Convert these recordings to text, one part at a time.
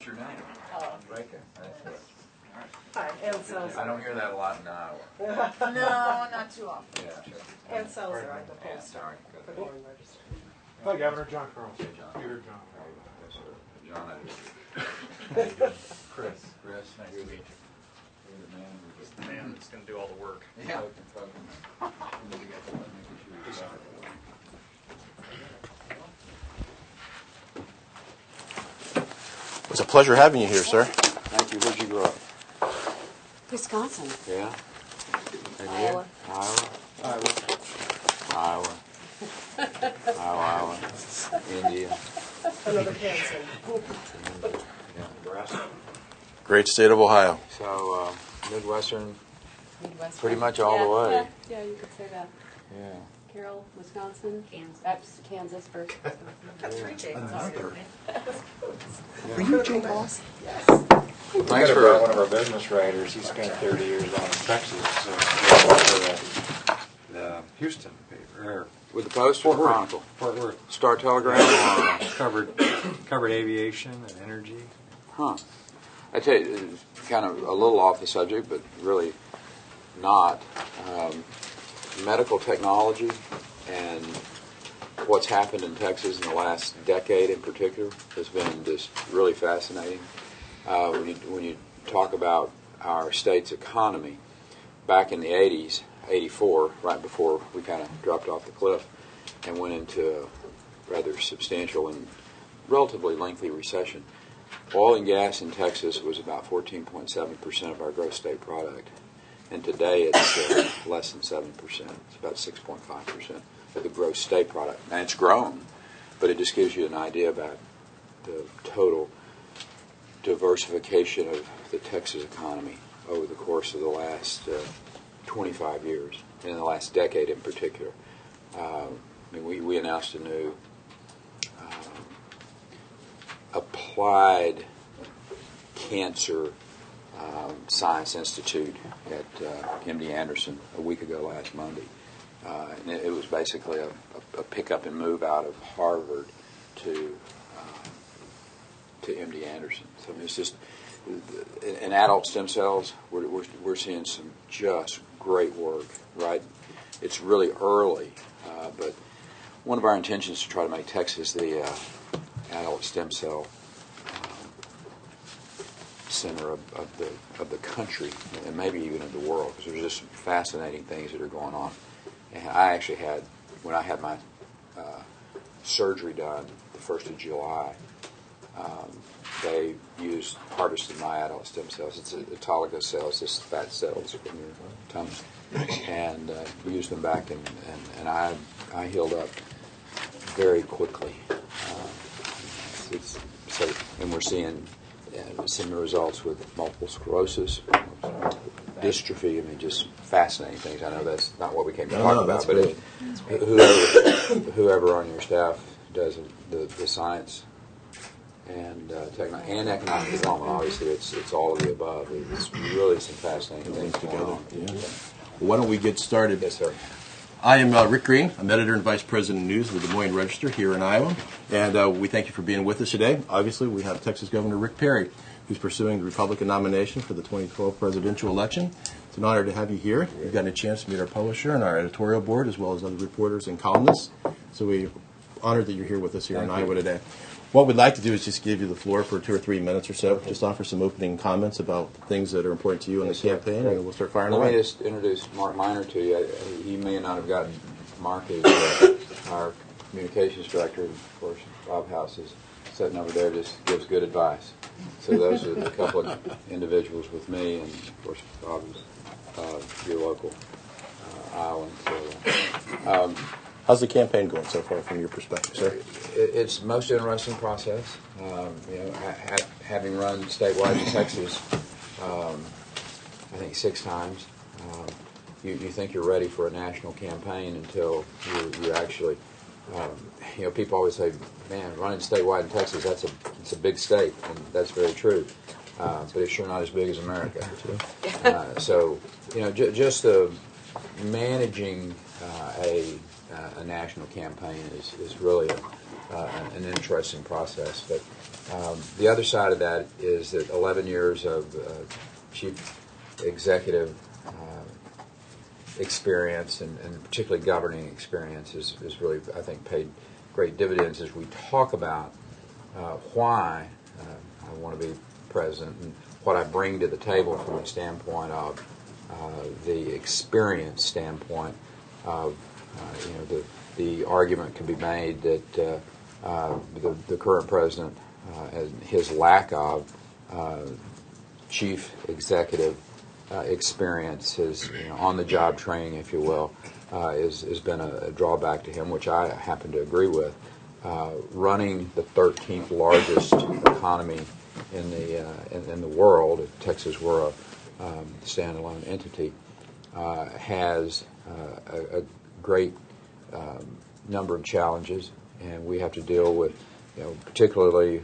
Your name? Right there. That's it. Hi, Ann Selzer. I don't hear that a lot in Iowa. No, not too often. Yeah, sure. Ann Selzer, I'm the Yeah, pollster sorry. for the Des Moines Register. Hi, Governor John Carlson. Hey, John. Peter John. Yes, sir. John, I Chris. Chris, nice to meet you. You're the man. He's the man that's going to do all the work. Yeah. It's a pleasure having you here, sir. Thank you. Where'd you grow up? Wisconsin. Yeah? And Iowa. you? Iowa. Iowa. India. Another Kansas. Yeah. Nebraska. Great state of Ohio. So, Midwestern, Midwest. pretty much all the way. Yeah, you could say that. Yeah. Carroll, Wisconsin. Kansas. Kansas first. That's three James. Are you Jay Boss? Yes. Thanks for one of our business writers. He spent 30 years out in Texas. For the Houston paper. with the Post or the Chronicle? Fort Worth. Star Telegram or... Covered aviation and energy. Huh. I tell you, it's kind of a little off the subject, but really not. Medical technology and what's happened in Texas in the last decade in particular has been just really fascinating. When you talk about our state's economy, back in the 80s, 84, right before we kind of dropped off the cliff and went into a rather substantial and relatively lengthy recession, oil and gas in Texas was about 14.7% of our gross state product. And today it's less than 7%. It's about 6.5% of the gross state product. And it's grown, but it just gives you an idea about the total diversification of the Texas economy over the course of the last 25 years, and in the last decade in particular. We announced a new applied cancer Science Institute at MD Anderson a week ago last Monday. And it was basically a pick up and move out of Harvard to MD Anderson. So I mean, it's just in adult stem cells. We're seeing some just great work. Right, it's really early, but one of our intentions is to try to make Texas the adult stem cell center of the country and maybe even of the world, because there's just some fascinating things that are going on. And I actually when I had my surgery done the 1st of July, they harvested my adult stem cells. It's autologous cells, just fat cells in your tummy, and used them back, and I healed up very quickly. And we're seeing similar results with multiple sclerosis, dystrophy. I mean, just fascinating things. I know that's not what we came to talk about, but whoever on your staff does the science and technology and economic development, obviously, it's all of the above. It's really some fascinating things going on. Yeah. Well, why don't we get started? Yes, sir. I am Rick Green. I'm editor and vice president of news of the Des Moines Register here in Iowa, and we thank you for being with us today. Obviously, we have Texas Governor Rick Perry, who's pursuing the Republican nomination for the 2012 presidential election. It's an honor to have you here. You've gotten a chance to meet our publisher and our editorial board, as well as other reporters and columnists. So we're honored that you're here with us here in Iowa today. What we'd like to do is just give you the floor for 2 or 3 minutes or so, just offer some opening comments about things that are important to you in the campaign, and then we'll start firing away. Let me just introduce Mark Miner to you. He may not have gotten Mark as our communications director, and of course Bob House is sitting over there, just gives good advice. So those are the couple of individuals with me, and of course Bob is your local Iowan. So, how's the campaign going so far from your perspective, sir? It's the most interesting process. Having run statewide in Texas, I think 6 times, you think you're ready for a national campaign until you actually, people always say, man, running statewide in Texas, it's a big state, and that's very true. But it's sure not as big as America. So, just managing a national campaign is really an interesting process. But The other side of that is that 11 years of chief executive experience and particularly governing experience is really, I think, paid great dividends as we talk about why I want to be president and what I bring to the table from the standpoint of the experience standpoint of, the argument can be made that the current president and his lack of chief executive experience, his on-the-job training, if you will, has been a drawback to him, which I happen to agree with. Running the 13th largest economy in the world, if Texas were a standalone entity, has a great number of challenges, and we have to deal with, particularly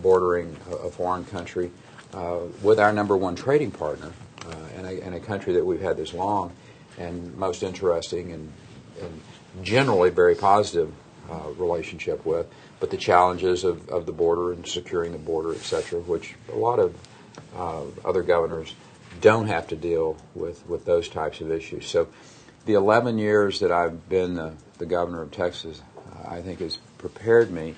bordering a foreign country with our number one trading partner, and a country that we've had this long and most interesting and generally very positive relationship with, but the challenges of the border and securing the border, et cetera, which a lot of other governors don't have to deal with those types of issues. So the 11 years that I've been the governor of Texas, I think has prepared me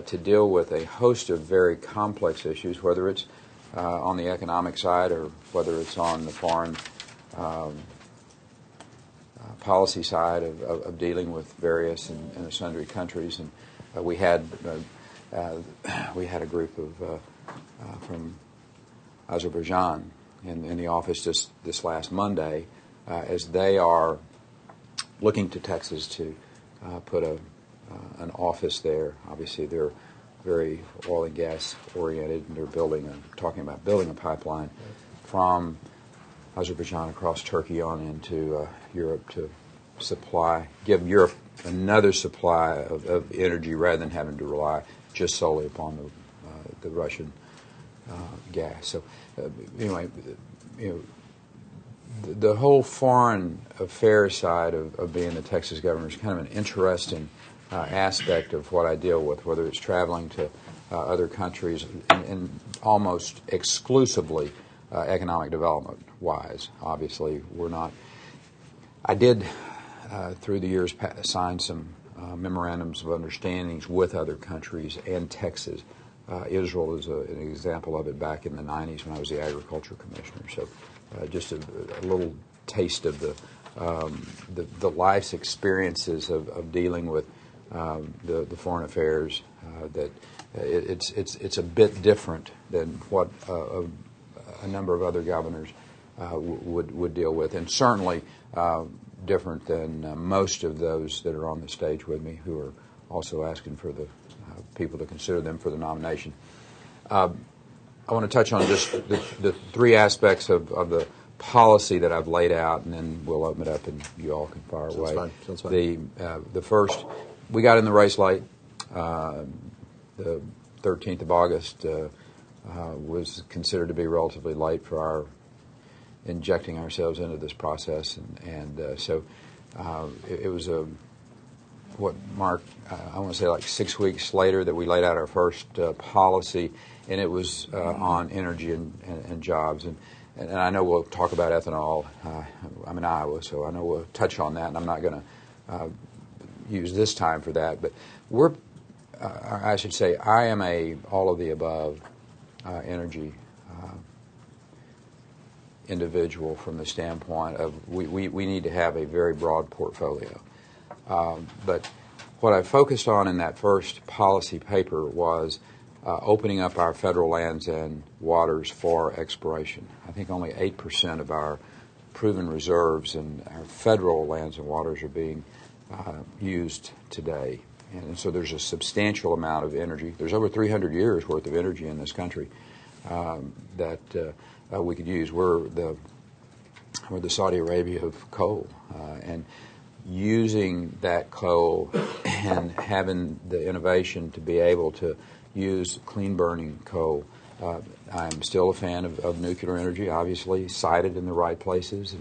to deal with a host of very complex issues, whether it's on the economic side or whether it's on the foreign policy side of dealing with various and sundry countries. And we had a group of from Azerbaijan in the office just this last Monday, as they are looking to Texas to put an office there. Obviously, they're very oil and gas oriented, and they're talking about building a pipeline from Azerbaijan across Turkey on into Europe to give Europe another supply of energy rather than having to rely just solely upon the Russian gas. So anyway, the whole foreign affairs side of being the Texas governor is kind of an interesting aspect of what I deal with, whether it's traveling to other countries and almost exclusively economic development wise. Obviously, we're not. I did through the years sign some memorandums of understandings with other countries and Texas. Israel is an example of it back in the 90s when I was the agriculture commissioner. So just a little taste of the life's experiences of dealing with the foreign affairs. That it's a bit different than what a number of other governors would deal with, and certainly different than most of those that are on the stage with me, who are also asking for the people to consider them for the nomination. I want to touch on just the three aspects of the policy that I've laid out, and then we'll open it up and you all can fire away. Sounds fine. The first, we got in the race late. The 13th of August was considered to be relatively late for our injecting ourselves into this process, and so it was what Mark, I want to say like 6 weeks later that we laid out our first policy, and it was on energy and jobs. And I know we'll talk about ethanol. I'm in Iowa, so I know we'll touch on that, and I'm not going to use this time for that. But I should say, I am a all of the above energy individual from the standpoint of we need to have a very broad portfolio. But what I focused on in that first policy paper was opening up our federal lands and waters for exploration. I think only 8% of our proven reserves in our federal lands and waters are being used today. And so there's a substantial amount of energy. There's over 300 years worth of energy in this country that we could use. We're the Saudi Arabia of coal, and using that coal and having the innovation to be able to use clean burning coal. I'm still a fan of nuclear energy, obviously sited in the right places,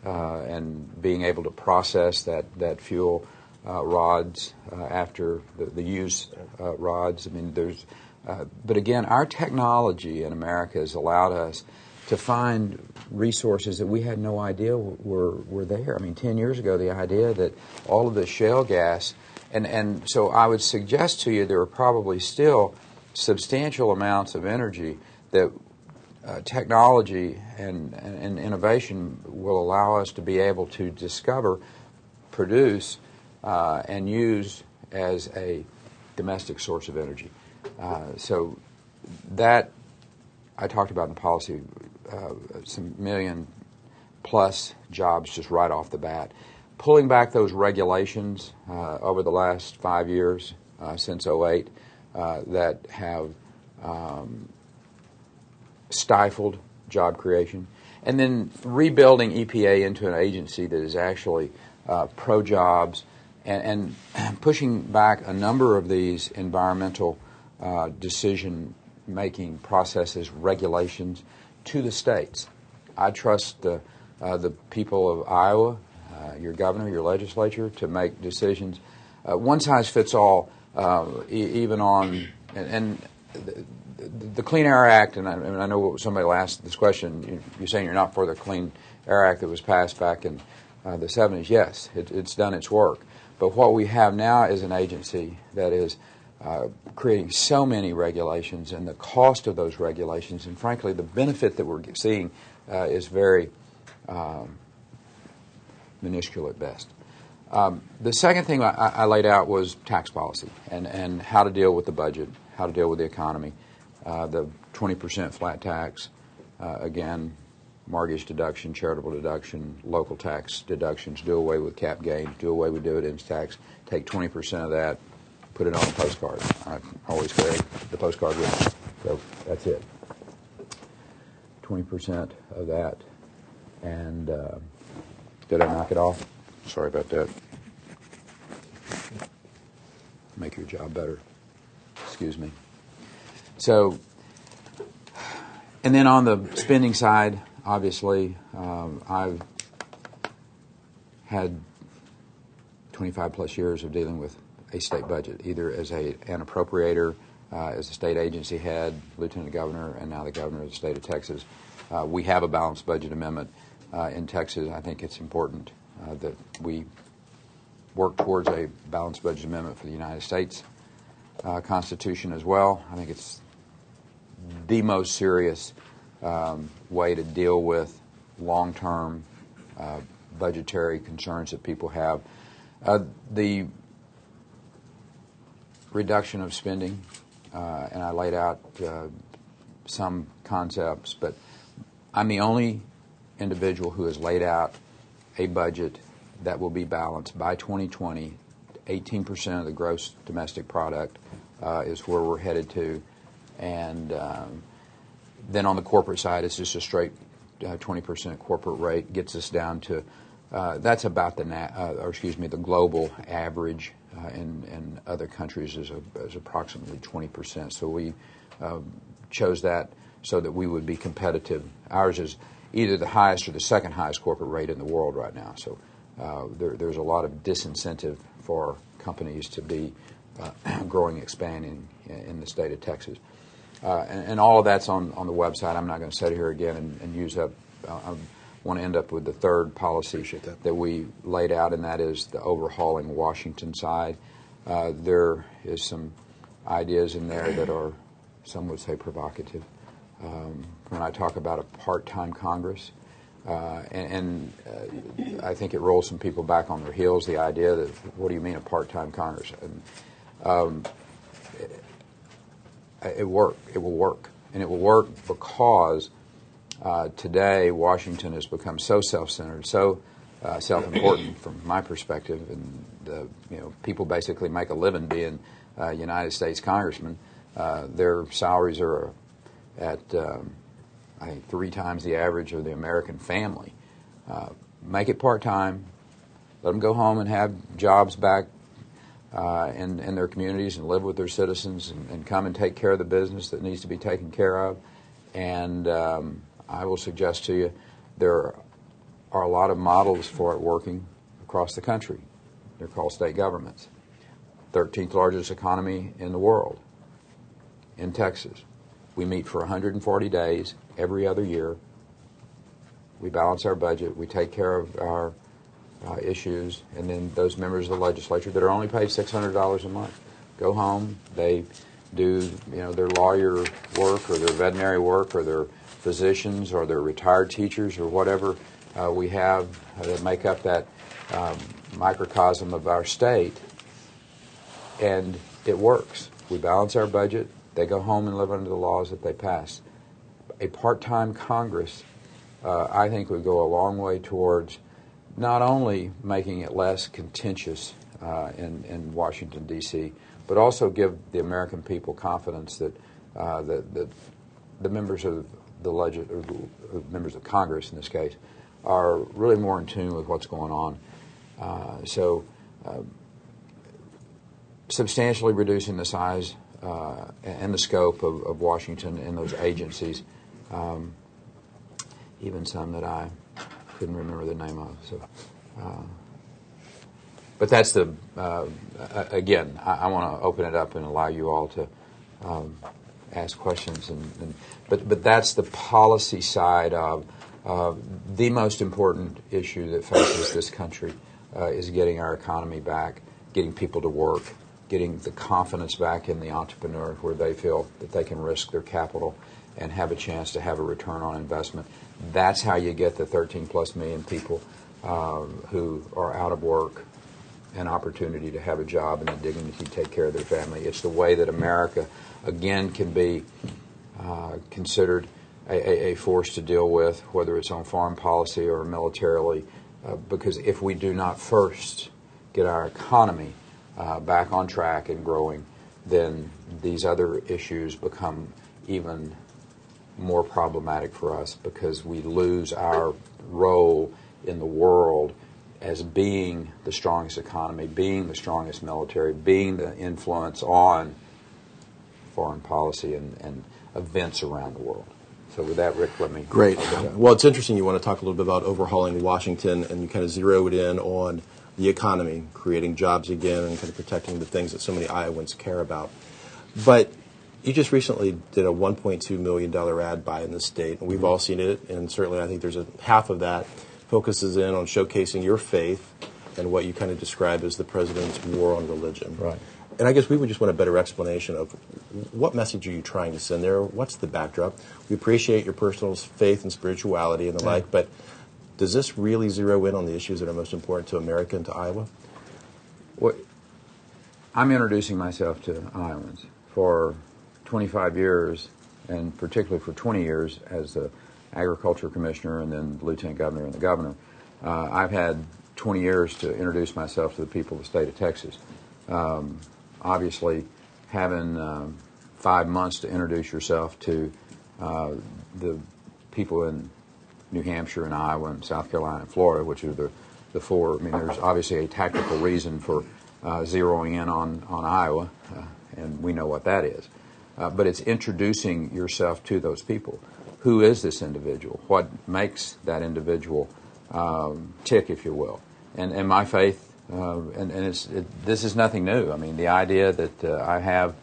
and being able to process that fuel rods after the used rods. I mean, there's But again, our technology in America has allowed us to find resources that we had no idea were there. I mean, 10 years ago, the idea that all of the shale gas, and so I would suggest to you there are probably still substantial amounts of energy that technology and innovation will allow us to be able to discover, produce, and use as a domestic source of energy. So that I talked about in the policy, some million plus jobs just right off the bat. Pulling back those regulations over the last 5 years, since '08, that have stifled job creation, and then rebuilding EPA into an agency that is actually pro-jobs, and pushing back a number of these environmental decision-making processes, regulations, to the states. I trust the people of Iowa, your governor, your legislature, to make decisions. One size fits all, even on, and the Clean Air Act, and I know somebody will ask this question, you're saying you're not for the Clean Air Act that was passed back in the 70s. Yes, it's done its work. But what we have now is an agency that is creating so many regulations, and the cost of those regulations, and frankly, the benefit that we're seeing is very minuscule at best. The second thing I laid out was tax policy and how to deal with the budget, how to deal with the economy. The 20% flat tax, again, mortgage deduction, charitable deduction, local tax deductions, do away with cap gains, do away with dividends tax, take 20% of that, put it on a postcard. I always carry the postcard with me, so that's it. 20% of that, and did I knock it off? Sorry about that. Make your job better. Excuse me. So, and then on the spending side, obviously, I've had 25 plus years of dealing with a state budget, either as an appropriator, as a state agency head, lieutenant governor, and now the governor of the state of Texas. We have a balanced budget amendment in Texas. I think it's important that we work towards a balanced budget amendment for the United States Constitution as well. I think it's the most serious way to deal with long-term budgetary concerns that people have. The reduction of spending, and I laid out some concepts, but I'm the only individual who has laid out a budget that will be balanced by 2020. 18% of the gross domestic product is where we're headed to, and then on the corporate side, it's just a straight 20% corporate rate, gets us down to that's about the global average. In other countries is approximately 20%. So we chose that so that we would be competitive. Ours is either the highest or the second highest corporate rate in the world right now. So there's a lot of disincentive for companies to be growing, expanding in the state of Texas. And all of that's on the website. I'm not going to sit here again and use up. I want to end up with the third policy that we laid out, and that is the overhauling Washington side. There is some ideas in there that are, some would say, provocative. When I talk about a part-time Congress, and I think it rolls some people back on their heels, the idea that, what do you mean a part-time Congress? And, it will work. And it will work because today Washington has become so self-centered, so self-important from my perspective, and people basically make a living being United States congressmen. Their salaries are at I think 3 times the average of the American family. Make it part-time. Let them go home and have jobs back in their communities and live with their citizens and come and take care of the business that needs to be taken care of. And I will suggest to you there are a lot of models for it working across the country. They're called state governments. 13th largest economy in the world. in Texas. We meet for 140 days every other year. We balance our budget. We take care of our issues, and then those members of the legislature that are only paid $600 a month go home. They do their lawyer work or their veterinary work or their physicians or their retired teachers or whatever we have that make up that microcosm of our state, and it works. We balance our budget. They go home and live under the laws that they pass. A part-time Congress, I think, would go a long way towards not only making it less contentious in Washington, D.C., but also give the American people confidence that the members of members of Congress, in this case, are really more in tune with what's going on. Substantially reducing the size and the scope of Washington and those agencies, even some that I couldn't remember the name of. So, but that's the again. I want to open it up and allow you all to ask questions. But that's the policy side of the most important issue that faces this country is getting our economy back, getting people to work, getting the confidence back in the entrepreneur where they feel that they can risk their capital and have a chance to have a return on investment. That's how you get the 13+ million people who are out of work an opportunity to have a job and the dignity to take care of their family. It's the way that America, again, can be considered a force to deal with, whether it's on foreign policy or militarily, because if we do not first get our economy back on track and growing, then these other issues become even more problematic for us because we lose our role in the world as being the strongest economy, being the strongest military, being the influence on foreign policy and events around the world. So with that, Rick, let me... Great. Well, it's interesting you want to talk a little bit about overhauling Washington, and you kind of zeroed in on the economy, creating jobs again, and kind of protecting the things that so many Iowans care about. But you just recently did a $1.2 million ad buy in the state, and we've all seen it, and certainly I think there's half of that focuses in on showcasing your faith and what you kind of describe as the president's war on religion. Right. And I guess we would just want a better explanation of what message are you trying to send there? What's the backdrop? We appreciate your personal faith and spirituality and the like, but does this really zero in on the issues that are most important to America and to Iowa? Well, I'm introducing myself to Iowans. For 25 years, and particularly for 20 years as the agriculture commissioner and then lieutenant governor and the governor, I've had 20 years to introduce myself to the people of the state of Texas. Obviously, having 5 months to introduce yourself to the people in New Hampshire and Iowa and South Carolina and Florida, which are the four. I mean, there's obviously a tactical reason for zeroing in on Iowa, and we know what that is. But it's introducing yourself to those people. Who is this individual? What makes that individual tick, if you will? And my faith, and this is nothing new. I mean, the idea that I have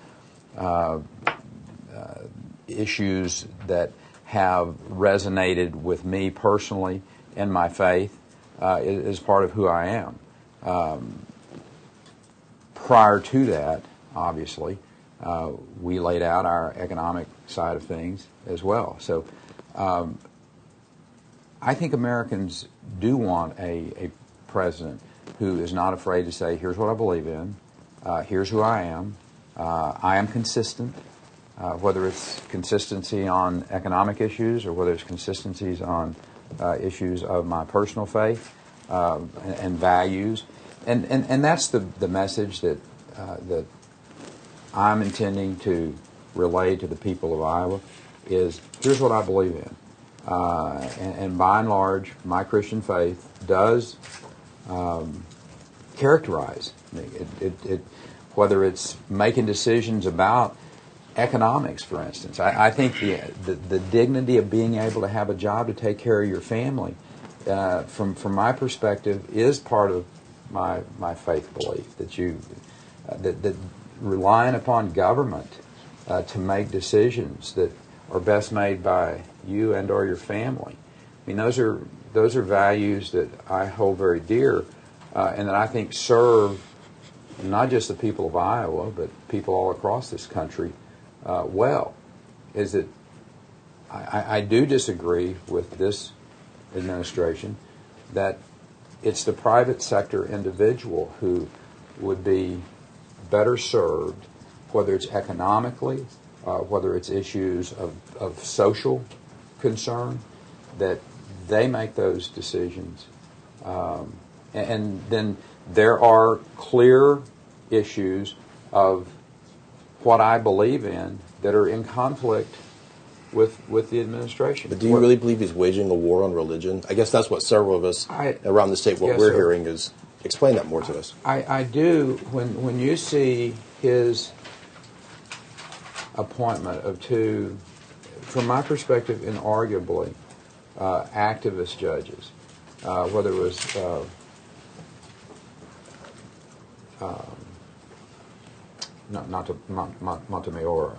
issues that have resonated with me personally and my faith is part of who I am. Prior to that, obviously, we laid out our economic side of things as well. So I think Americans do want a president who is not afraid to say, here's what I believe in, here's who I am consistent, whether it's consistency on economic issues or whether it's consistencies on issues of my personal faith and values. And that's the message that I'm intending to relay to the people of Iowa is, here's what I believe in. And by and large, my Christian faith does characterize me. Whether it's making decisions about economics, for instance. I think the dignity of being able to have a job to take care of your family, from my perspective, is part of my faith belief, that relying upon government to make decisions that are best made by you and or your family. I mean, those are values that I hold very dear, and that I think serve not just the people of Iowa, but people all across this country well. Is that I do disagree with this administration that it's the private sector individual who would be better served, whether it's economically, whether it's issues of social concern, that they make those decisions. And then there are clear issues of what I believe in that are in conflict with the administration. But do you really believe he's waging a war on religion? I guess that's what several of us around the state, what we're hearing is, explain that more to us. I do. When you see his appointment of two, from my perspective, inarguably activist judges, whether it was Montemayor,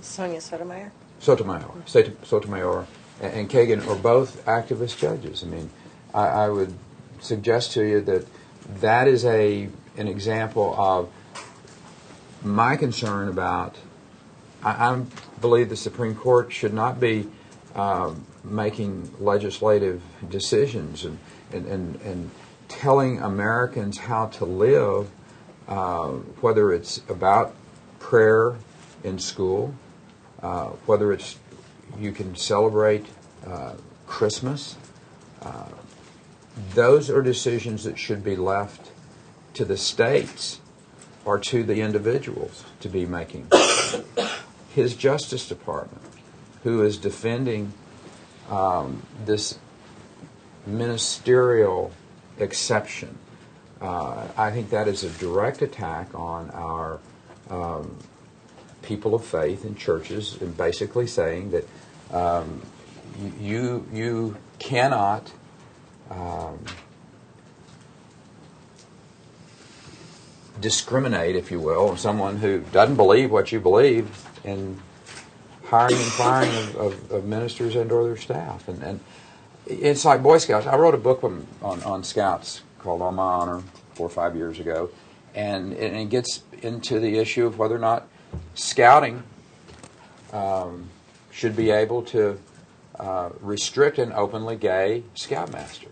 Sotomayor, and Kagan are both activist judges. I mean, I would suggest to you that is an example of my concern about. I believe the Supreme Court should not be making legislative decisions and telling Americans how to live, whether it's about prayer in school, whether it's you can celebrate Christmas. Those are decisions that should be left to the states or to the individuals to be making. His Justice Department, who is defending this ministerial exception, I think that is a direct attack on our people of faith in churches, and basically saying that you cannot discriminate, if you will, on someone who doesn't believe what you believe in hiring and firing of ministers and or their staff. And it's like Boy Scouts. I wrote a book on Scouts called On My Honor 4 or 5 years ago, and it gets into the issue of whether or not Scouting should be able to restrict an openly gay Scoutmaster.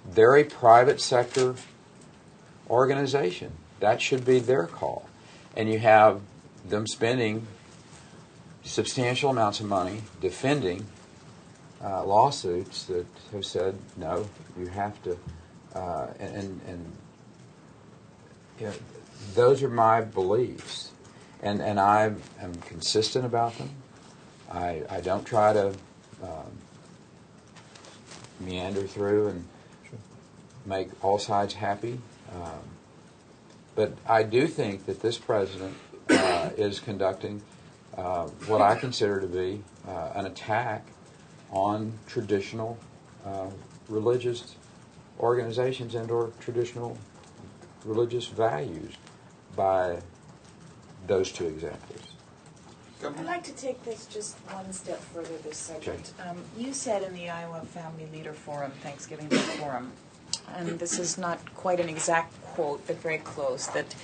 They're a private sector organization. That should be their call. And you have them spending substantial amounts of money defending lawsuits that have said, no, you have to, and you know, those are my beliefs. And I am consistent about them. I don't try to meander through and make all sides happy. But I do think that this president is conducting what I consider to be an attack on traditional religious organizations and or traditional religious values by those two examples. I'd like to take this just one step further, this subject. You said in the Iowa Family Leader Forum, Thanksgiving Forum, and this is not quite an exact quote, but very close, that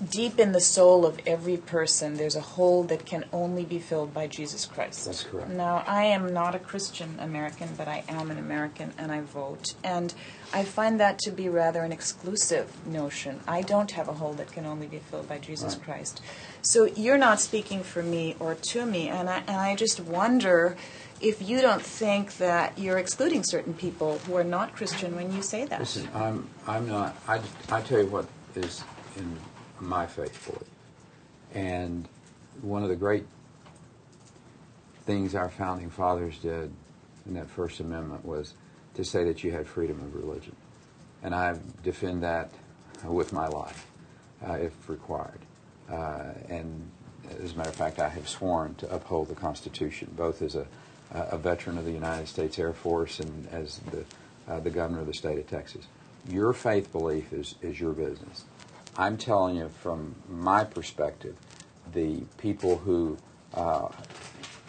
deep in the soul of every person, there's a hole that can only be filled by Jesus Christ. That's correct. Now, I am not a Christian American, but I am an American, and I vote. And I find that to be rather an exclusive notion. I don't have a hole that can only be filled by Jesus Christ. So you're not speaking for me or to me, and I just wonder if you don't think that you're excluding certain people who are not Christian when you say that. Listen, I'm not. I tell you what is in my faith belief, and one of the great things our founding fathers did in that First Amendment was to say that you had freedom of religion, and I defend that with my life, if required. And as a matter of fact, I have sworn to uphold the Constitution, both as a veteran of the United States Air Force and as the governor of the state of Texas. Your faith belief is your business. I'm telling you from my perspective the people who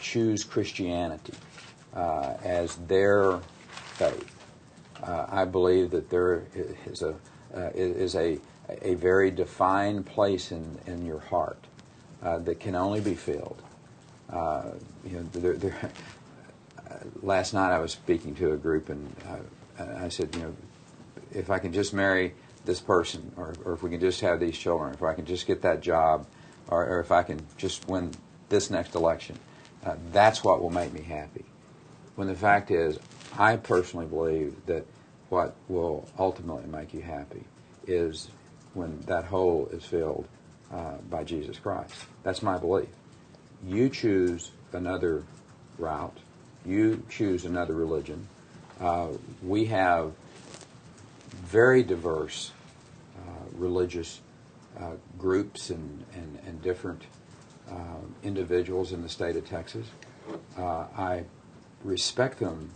choose Christianity as their faith. I believe that there is a very defined place in your heart that can only be filled. Last night I was speaking to a group, and I said, if I can just marry this person, or if we can just have these children, if I can just get that job, or if I can just win this next election, that's what will make me happy. When the fact is, I personally believe that what will ultimately make you happy is when that hole is filled by Jesus Christ. That's my belief. You choose another route. You choose another religion. We have very diverse religious groups and different individuals in the state of Texas. I respect them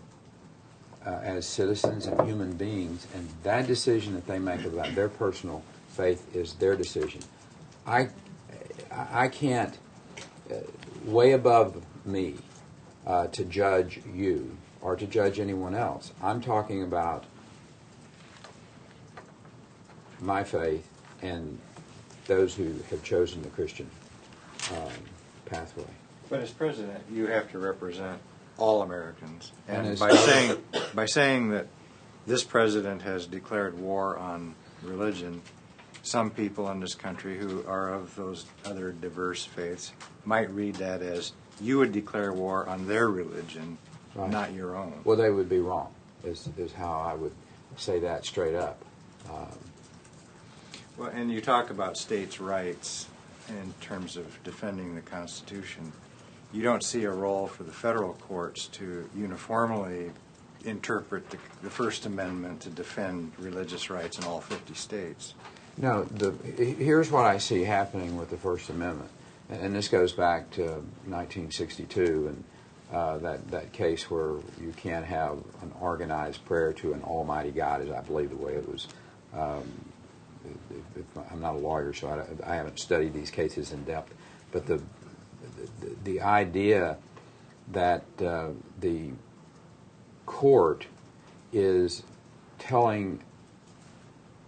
as citizens and human beings, and that decision that they make about their personal faith is their decision. I can't, way above me, to judge you or to judge anyone else. I'm talking about my faith and those who have chosen the Christian pathway. But as president, you have to represent all Americans. And And as- by saying that this president has declared war on religion, some people in this country who are of those other diverse faiths might read that as you would declare war on their religion, Right. not your own. Well, they would be wrong, is how I would say that straight up. Well, and you talk about states' rights in terms of defending the Constitution. You don't see a role for the federal courts to uniformly interpret the First Amendment to defend religious rights in all 50 states. No, here's what I see happening with the First Amendment, and this goes back to 1962 and that case where you can't have an organized prayer to an almighty God, is I believe the way it was. I'm not a lawyer, so I haven't studied these cases in depth, but the idea that the court is telling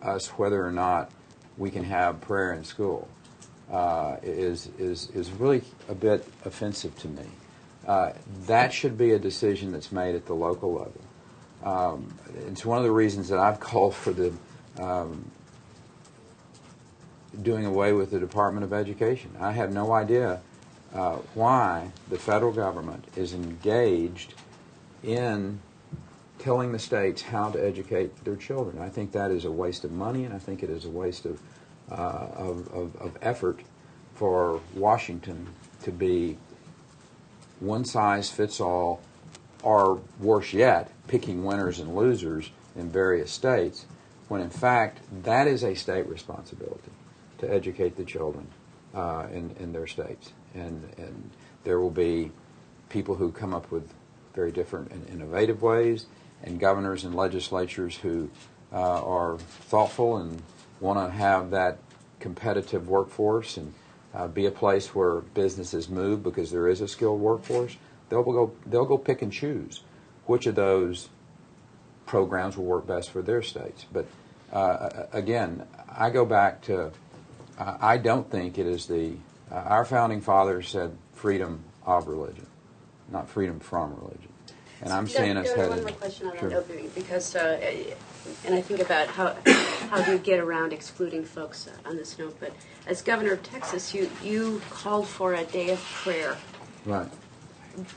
us whether or not we can have prayer in school is really a bit offensive to me. That should be a decision that's made at the local level. It's one of the reasons that I've called for the doing away with the Department of Education. I have no idea why the federal government is engaged in telling the states how to educate their children. I think that is a waste of money, and I think it is a waste of effort for Washington to be one size fits all, or worse yet, picking winners and losers in various states, when in fact that is a state responsibility to educate the children in their states. And there will be people who come up with very different and innovative ways, and governors and legislatures who are thoughtful and want to have that competitive workforce and be a place where businesses move because there is a skilled workforce. They'll go pick and choose which of those programs will work best for their states. But again, I go back to I don't think it is our founding fathers said freedom of religion, not freedom from religion. And I'm seeing us headed. One more question on Sure. that, because, and I think about how do you get around excluding folks on this note. But as governor of Texas, you called for a day of prayer Right.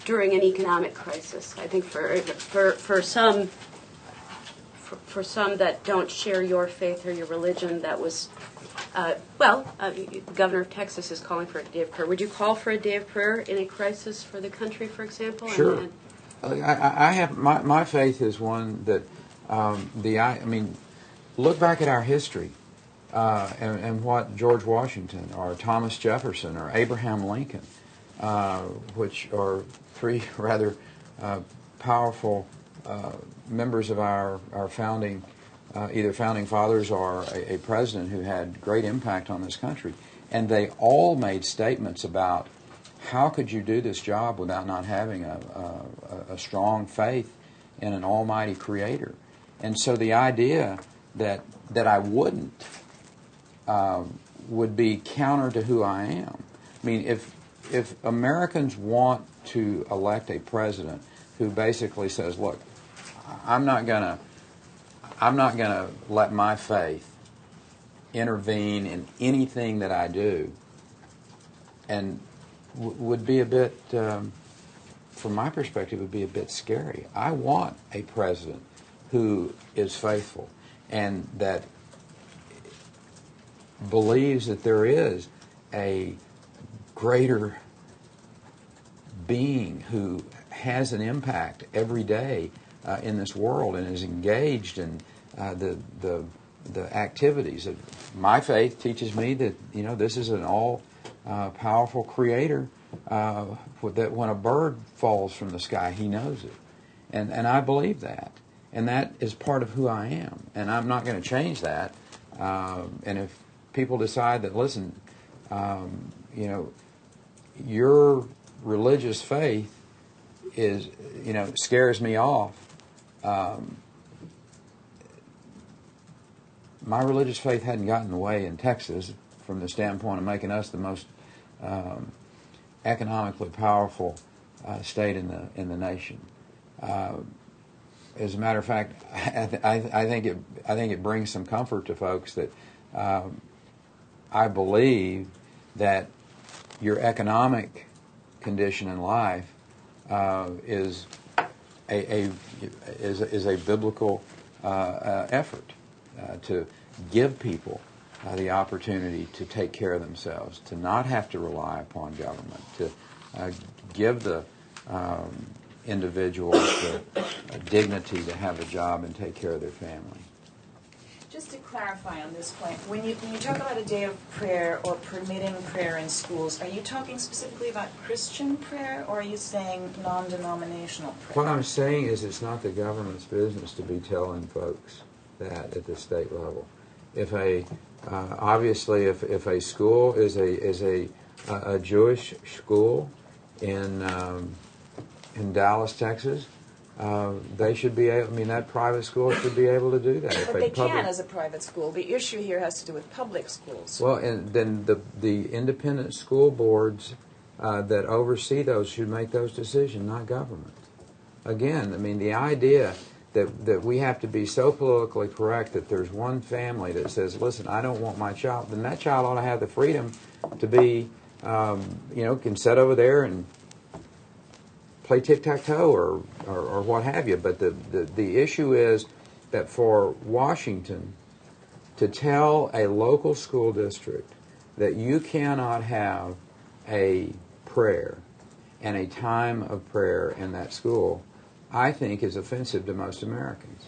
during an economic crisis. I think for some that don't share your faith or your religion, that was. The governor of Texas is calling for a day of prayer. Would you call for a day of prayer in a crisis for the country, for example? Sure. I have my faith is one that look back at our history and what George Washington or Thomas Jefferson or Abraham Lincoln, which are three rather powerful members of our founding, either founding fathers or a president who had great impact on this country. And they all made statements about how could you do this job without not having a strong faith in an almighty creator. And so the idea that I wouldn't would be counter to who I am. I mean, if Americans want to elect a president who basically says, look, I'm not gonna let my faith intervene in anything that I do, and would be a bit, from my perspective, would be a bit scary. I want a president who is faithful and that believes that there is a greater being who has an impact every day in this world and is engaged in the activities. My faith teaches me that this is an all powerful creator. That when a bird falls from the sky, he knows it, and I believe that, and that is part of who I am, and I'm not going to change that. And if people decide that, listen, your religious faith is, scares me off. My religious faith hadn't gotten in the way in Texas from the standpoint of making us the most economically powerful state in the nation. As a matter of fact, I think it brings some comfort to folks that I believe that your economic condition in life is a biblical effort to give people the opportunity to take care of themselves, to not have to rely upon government, to give the individuals the dignity to have a job and take care of their family. Just to clarify on this point, when you talk about a day of prayer or permitting prayer in schools, are you talking specifically about Christian prayer, or are you saying non-denominational prayer? What I'm saying is it's not the government's business to be telling folks that at the state level. If obviously if a school is a Jewish school in Dallas, Texas, they should be able, that private school should be able to do that. But they can as a private school. The issue here has to do with public schools. Well, and then the independent school boards that oversee those should make those decisions, not government. Again, the idea that we have to be so politically correct that there's one family that says, listen, I don't want my child, then that child ought to have the freedom to be, can sit over there and play tic-tac-toe or what have you. But the issue is that for Washington to tell a local school district that you cannot have a prayer and a time of prayer in that school, I think is offensive to most Americans.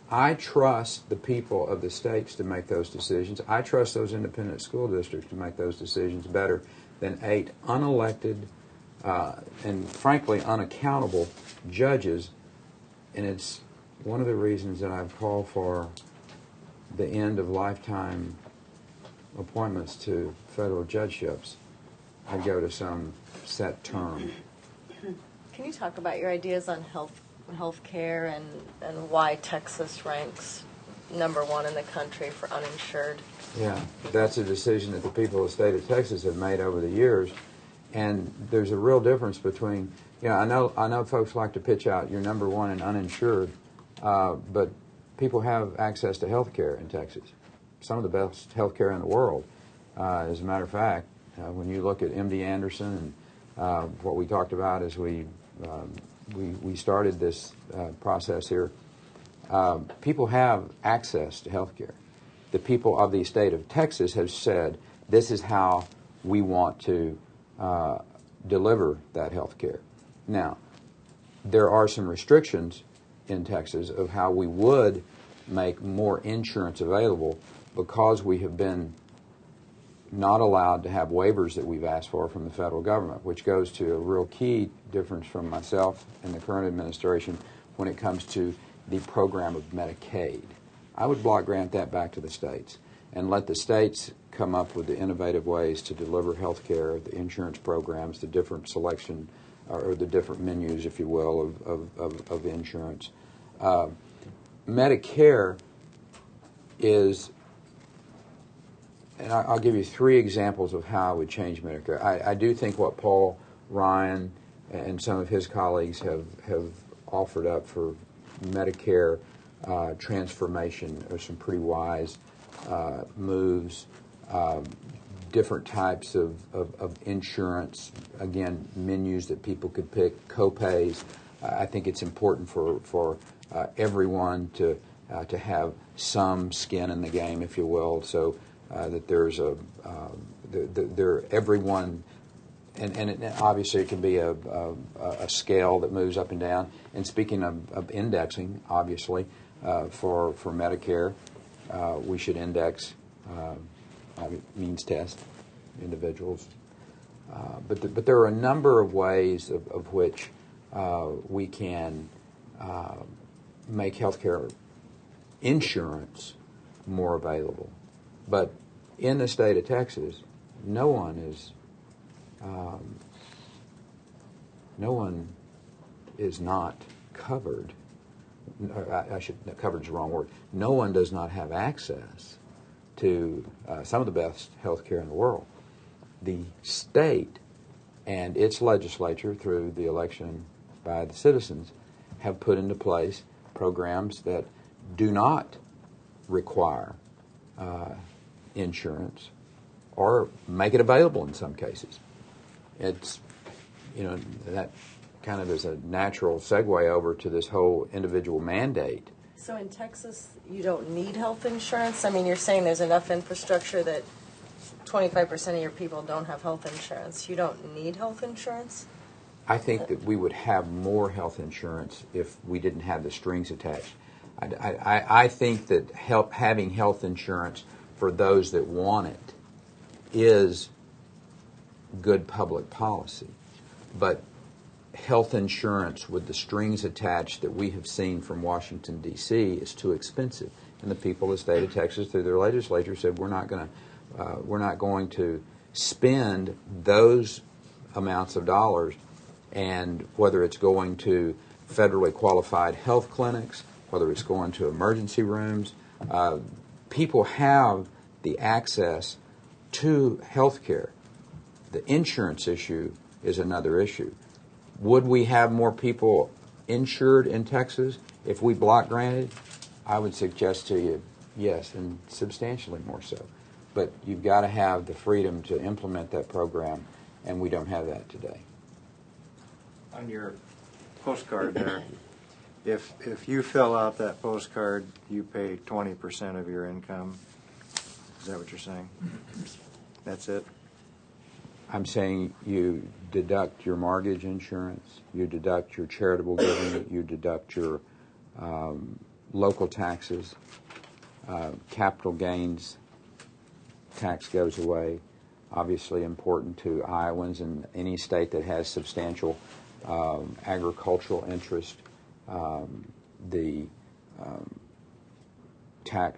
I trust the people of the states to make those decisions. I trust those independent school districts to make those decisions better than 8 unelected and frankly unaccountable judges. And it's one of the reasons that I've called for the end of lifetime appointments to federal judgeships. I go to some set term. Can you talk about your ideas on health care and why Texas ranks number 1 in the country for uninsured? Yeah, that's a decision that the people of the state of Texas have made over the years, and there's a real difference between, I know folks like to pitch out you're number 1 in uninsured, but people have access to health care in Texas, some of the best health care in the world. As a matter of fact, when you look at MD Anderson and what we talked about as we started this process here, people have access to health care. The people of the state of Texas have said, this is how we want to deliver that health care. Now, there are some restrictions in Texas of how we would make more insurance available because we have been not allowed to have waivers that we've asked for from the federal government, which goes to a real key difference from myself and the current administration when it comes to the program of Medicaid. I would block grant that back to the states and let the states come up with the innovative ways to deliver health care, the insurance programs, the different selection, or the different menus, if you will, of insurance. Medicare is, and I'll give you 3 examples of how I would change Medicare. I do think what Paul Ryan and some of his colleagues have offered up for Medicare transformation are some pretty wise moves. Different types of insurance, again, menus that people could pick, co-pays. I think it's important for everyone to have some skin in the game, if you will, so that there's everyone, and obviously it can be a scale that moves up and down. And speaking of indexing, obviously, for Medicare, we should index means test individuals. But there are a number of ways of which we can make healthcare insurance more available. But in the state of Texas, no one is not covered. Covered is the wrong word. No one does not have access to some of the best health care in the world. The state and its legislature, through the election by the citizens, have put into place programs that do not require insurance or make it available in some cases. It's, that kind of is a natural segue over to this whole individual mandate. So in Texas, you don't need health insurance? I mean, you're saying there's enough infrastructure that 25% of your people don't have health insurance. You don't need health insurance? I think that we would have more health insurance if we didn't have the strings attached. I think that having health insurance for those that want it is good public policy. But health insurance with the strings attached that we have seen from Washington, D.C. is too expensive. And the people of the state of Texas, through their legislature, said we're not going to spend those amounts of dollars, and whether it's going to federally qualified health clinics, whether it's going to emergency rooms, people have the access to health care. The insurance issue is another issue. Would we have more people insured in Texas if we block granted? I would suggest to you, yes, and substantially more so. But you've got to have the freedom to implement that program, and we don't have that today. On your postcard there, if you fill out that postcard, you pay 20% of your income. Is that what you're saying? That's it? I'm saying you deduct your mortgage insurance, you deduct your charitable giving, you deduct your local taxes, capital gains tax goes away. Obviously important to Iowans and any state that has substantial agricultural interest. The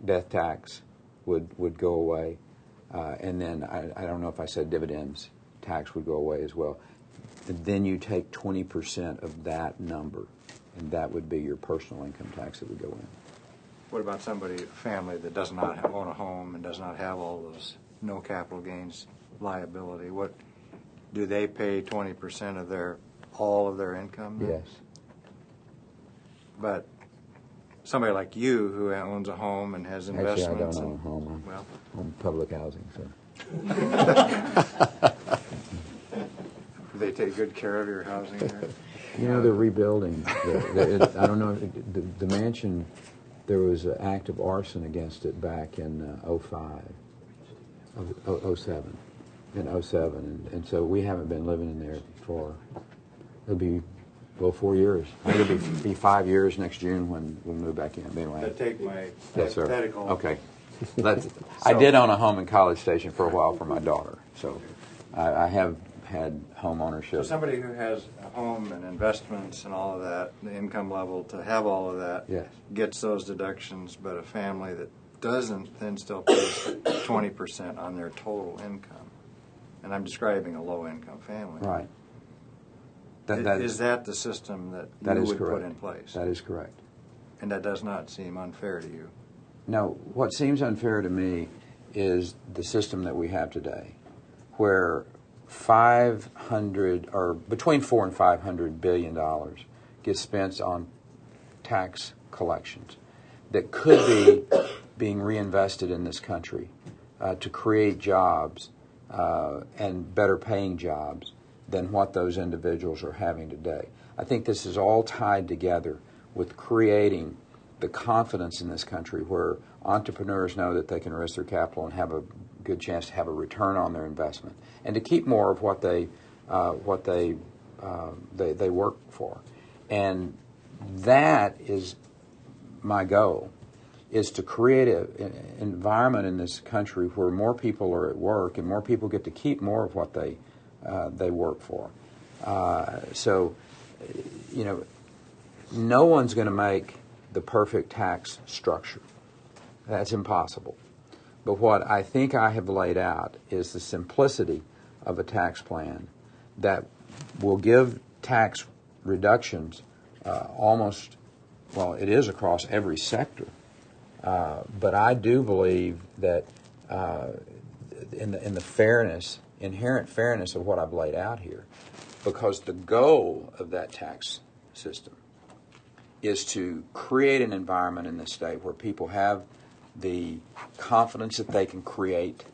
death tax would go away. And then, I don't know if I said dividends tax would go away as well. And then you take 20% of that number, and that would be your personal income tax that would go in. What about somebody, a family that does not own a home and does not have all those no capital gains liability? What do they pay 20% of all of their income? Yes. But somebody like you who owns a home and has investments. Actually, I don't own a home. I'm on public housing, so. Do they take good care of your housing there? They're rebuilding. I don't know. The mansion, there was an act of arson against it back in 07. And so we haven't been living in there for, it'll be, 4 years. I think it'll be 5 years next June when we'll move back in. Anyway. I take my Yes, sir. hypothetical. Okay. I did own a home in College Station for a while for my daughter, so I have had home ownership. So somebody who has a home and investments and all of that, the income level to have all of that, Yes. gets those deductions, but a family that doesn't then still pay 20% on their total income. And I'm describing a low-income family. Right. Is that the system that you would put in place? That is correct. And that does not seem unfair to you? No, what seems unfair to me is the system that we have today, where 500 or between $400 and $500 billion gets spent on tax collections that could be being reinvested in this country to create jobs and better paying jobs than what those individuals are having today. I think this is all tied together with creating the confidence in this country where entrepreneurs know that they can risk their capital and have a good chance to have a return on their investment and to keep more of what they work for. And that is my goal, is to create an environment in this country where more people are at work and more people get to keep more of what they work for. So, you know, no one's going to make the perfect tax structure. That's impossible. But what I think I have laid out is the simplicity of a tax plan that will give tax reductions almost, well, it is across every sector. But I do believe that in the fairness, inherent fairness of what I've laid out here, because the goal of that tax system is to create an environment in this state where people have the confidence that they can create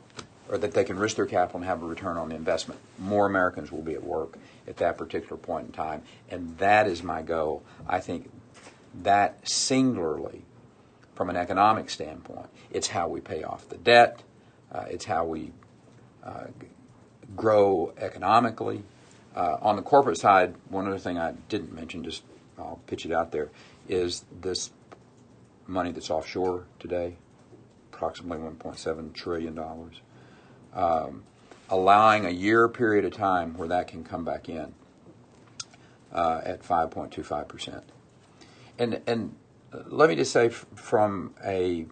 or that they can risk their capital and have a return on the investment. More Americans will be at work at that particular point in time, and that is my goal. I think that singularly, from an economic standpoint, it's how we pay off the debt, it's how we grow economically. On the corporate side, one other thing I didn't mention, just I'll pitch it out there, is this money that's offshore today, approximately $1.7 trillion, allowing a year period of time where that can come back in at 5.25%. And let me just say, from a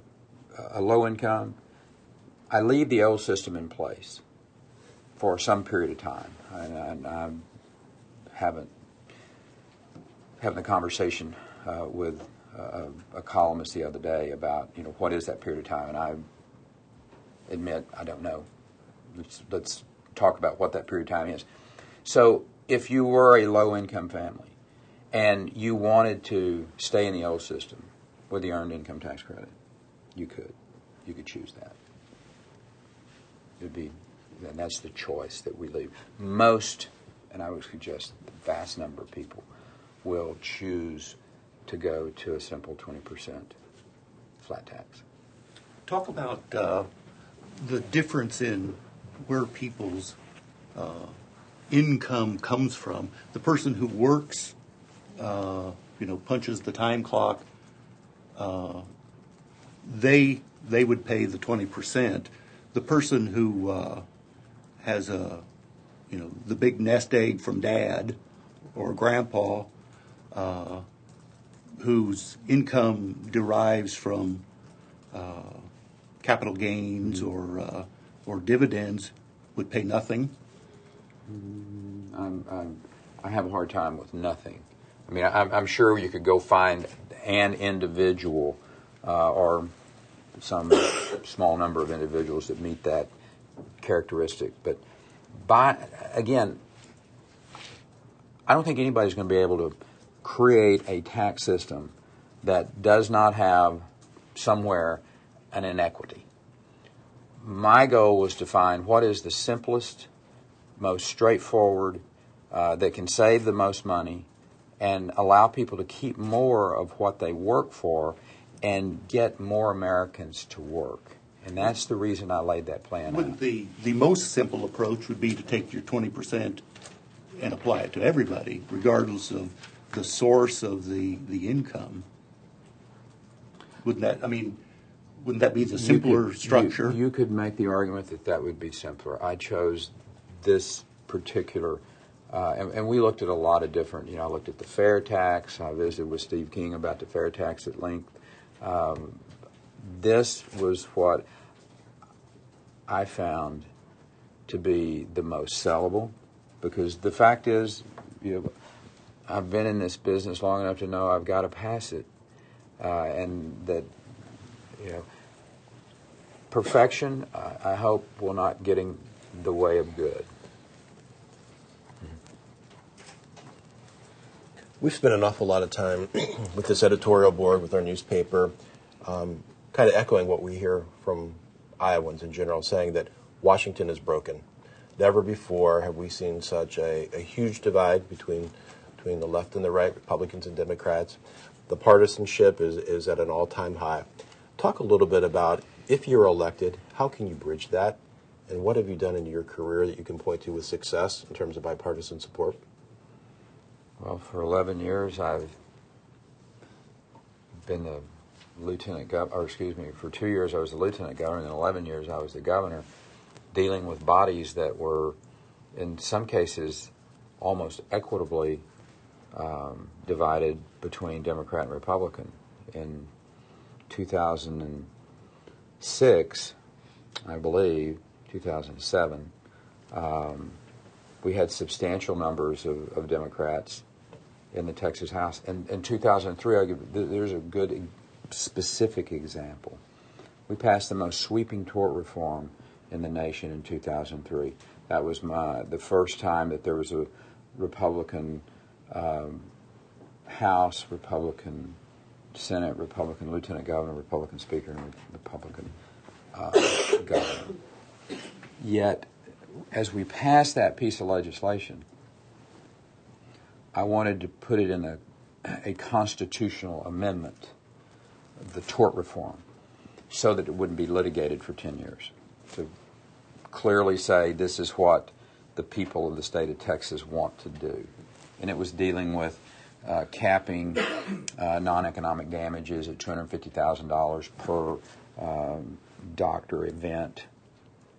low income, I leave the old system in place for some period of time. And I haven't having a conversation with a columnist the other day about, you know, what is that period of time, and I admit I don't know. Let's talk about what that period of time is. So if you were a low-income family and you wanted to stay in the old system with the earned income tax credit, you could choose that. And that's the choice that we leave. Most, and I would suggest the vast number of people, will choose to go to a simple 20% flat tax. Talk about the difference in where people's income comes from. The person who works, punches the time clock, they would pay the 20%. The person who has the big nest egg from dad or grandpa, whose income derives from capital gains or dividends, would pay nothing. I have a hard time with nothing. I mean, I'm sure you could go find an individual or some small number of individuals that meet that characteristic. But again, I don't think anybody's going to be able to create a tax system that does not have somewhere an inequity. My goal was to find what is the simplest, most straightforward, that can save the most money and allow people to keep more of what they work for and get more Americans to work. And that's the reason I laid that plan out. The most simple approach would be to take your 20% and apply it to everybody, regardless of the source of the income. Wouldn't that be the simpler structure? You could make the argument that would be simpler. I chose this particular, and we looked at a lot of different, I looked at the fair tax. I visited with Steve King about the fair tax at length. this was what I found to be the most sellable, because the fact is, I've been in this business long enough to know I've got to pass it, and that perfection, I hope, will not get in the way of good. We've spent an awful lot of time with this editorial board, with our newspaper, kind of echoing what we hear from Iowans in general, saying that Washington is broken. Never before have we seen such a huge divide between the left and the right, Republicans and Democrats. The partisanship is at an all-time high. Talk a little bit about, if you're elected, how can you bridge that? And what have you done in your career that you can point to with success in terms of bipartisan support? Well, for 11 years, I've been the lieutenant governor, or excuse me, for 2 years I was the lieutenant governor, and in 11 years I was the governor, dealing with bodies that were, in some cases, almost equitably divided between Democrat and Republican. In 2006, I believe, 2007, we had substantial numbers of Democrats in the Texas House. And in 2003, there's a good specific example. We passed the most sweeping tort reform in the nation in 2003. That was the first time that there was a Republican House, Republican Senate, Republican Lieutenant Governor, Republican Speaker, and Republican Governor. Yet, as we passed that piece of legislation, I wanted to put it in a constitutional amendment, the tort reform, so that it wouldn't be litigated for 10 years. To clearly say this is what the people of the state of Texas want to do. And it was dealing with capping non-economic damages at $250,000 per doctor, event,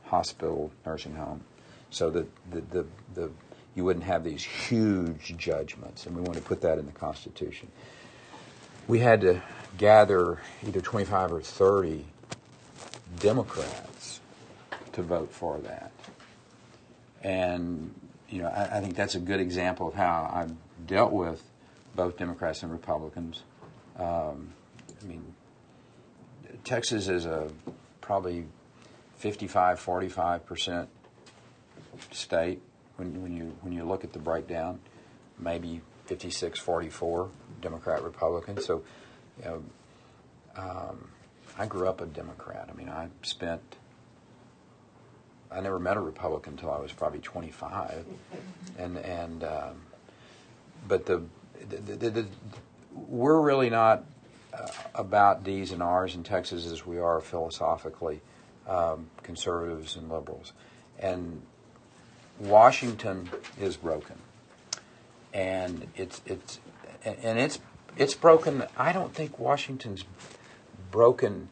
hospital, nursing home, so that you wouldn't have these huge judgments, and we wanted to put that in the Constitution. We had to gather either 25 or 30 Democrats to vote for that. And, I think that's a good example of how I've dealt with both Democrats and Republicans. Texas is a probably 45% state when you look at the breakdown, maybe 56-44 Democrat Republican. So, I grew up a Democrat. I never met a Republican until I was probably 25, but we're really not about D's and R's in Texas as we are philosophically, conservatives and liberals. And Washington is broken, and it's broken. I don't think Washington's broken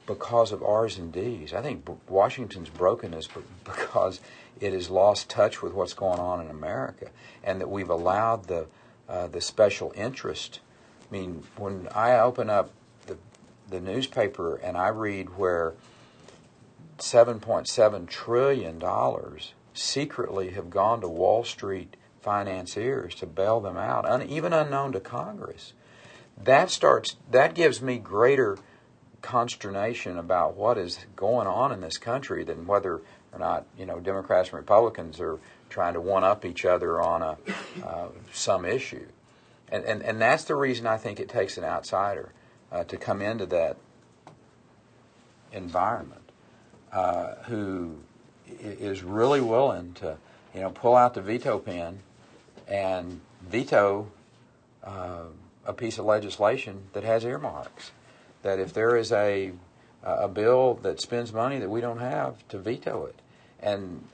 because of R's and D's. I think Washington's broken is because it has lost touch with what's going on in America, and that we've allowed the special interest. When I open up the newspaper and I read where $7.7 trillion secretly have gone to Wall Street financiers to bail them out, even unknown to Congress, that gives me greater consternation about what is going on in this country than whether or not Democrats and Republicans are trying to one-up each other on some issue. And that's the reason I think it takes an outsider to come into that environment who is really willing to pull out the veto pen and veto a piece of legislation that has earmarks. That if there is a bill that spends money that we don't have, to veto it. And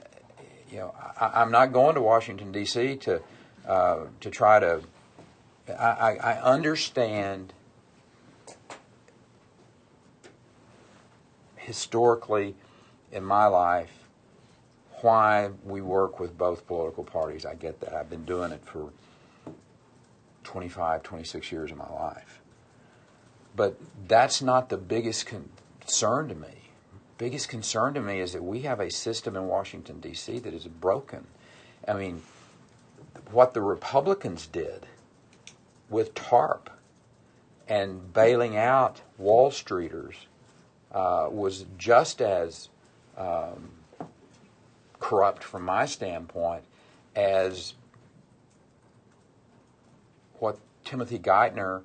I'm not going to Washington D.C. to try to. I understand historically in my life why we work with both political parties. I get that. I've been doing it for 25, 26 years of my life. But that's not the biggest concern to me, biggest concern to me, is that we have a system in Washington, D.C. that is broken. I mean, what the Republicans did with TARP and bailing out Wall Streeters was just as corrupt from my standpoint as what Timothy Geithner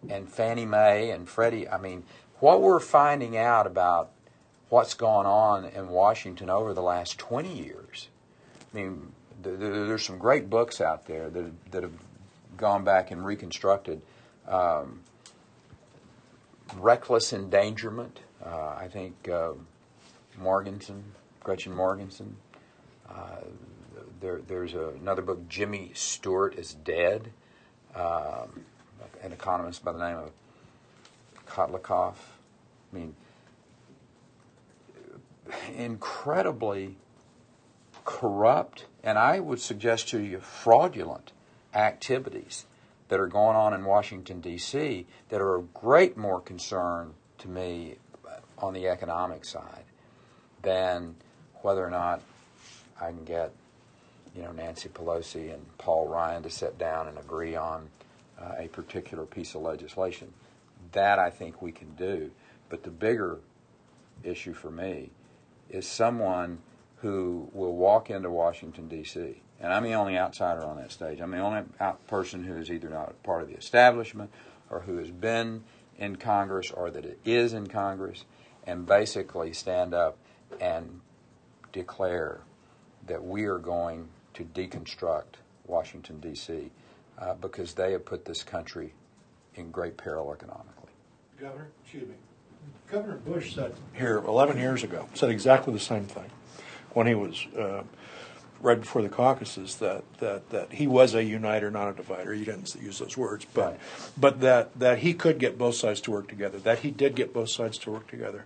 and Fannie Mae and Freddie, I mean, what we're finding out about what's gone on in Washington over the last 20 years. I mean, there's some great books out there that have gone back and reconstructed reckless endangerment. I think Gretchen Morganson. There's another book, Jimmy Stewart is Dead, an economist by the name of Kotlikoff. I mean, incredibly corrupt, and I would suggest to you fraudulent activities that are going on in Washington, D.C. that are of great more concern to me on the economic side than whether or not I can get, Nancy Pelosi and Paul Ryan to sit down and agree on a particular piece of legislation. That I think we can do. But the bigger issue for me is someone who will walk into Washington, D.C., and I'm the only outsider on that stage. I'm the only person who is either not part of the establishment or who has been in Congress or that is in Congress, and basically stand up and declare that we are going to deconstruct Washington, D.C., because they have put this country in great peril economically. Governor Bush said here 11 years ago, said exactly the same thing when he was right before the caucuses, that he was a uniter, not a divider. He didn't use those words, but that he could get both sides to work together, that he did get both sides to work together.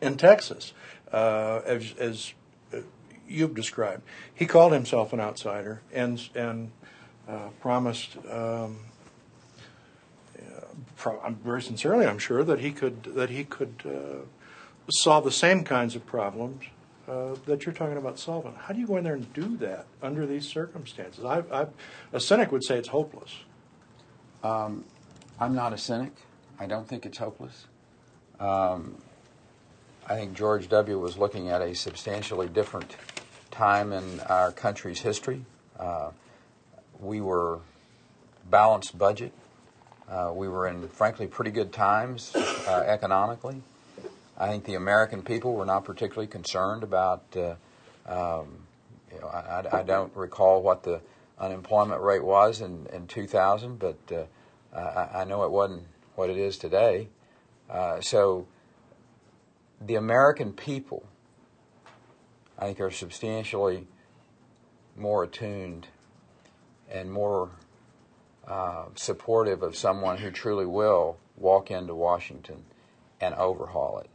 In Texas, as you've described, he called himself an outsider and promised, very sincerely, I'm sure, that he could solve the same kinds of problems that you're talking about solving. How do you go in there and do that under these circumstances? A cynic would say it's hopeless. I'm not a cynic. I don't think it's hopeless. I think George W. was looking at a substantially different time in our country's history. We were balanced budget. We were in, frankly, pretty good times economically. I think the American people were not particularly concerned about, I don't recall what the unemployment rate was in 2000, but I know it wasn't what it is today. So the American people, I think, are substantially more attuned and more supportive of someone who truly will walk into Washington and overhaul it.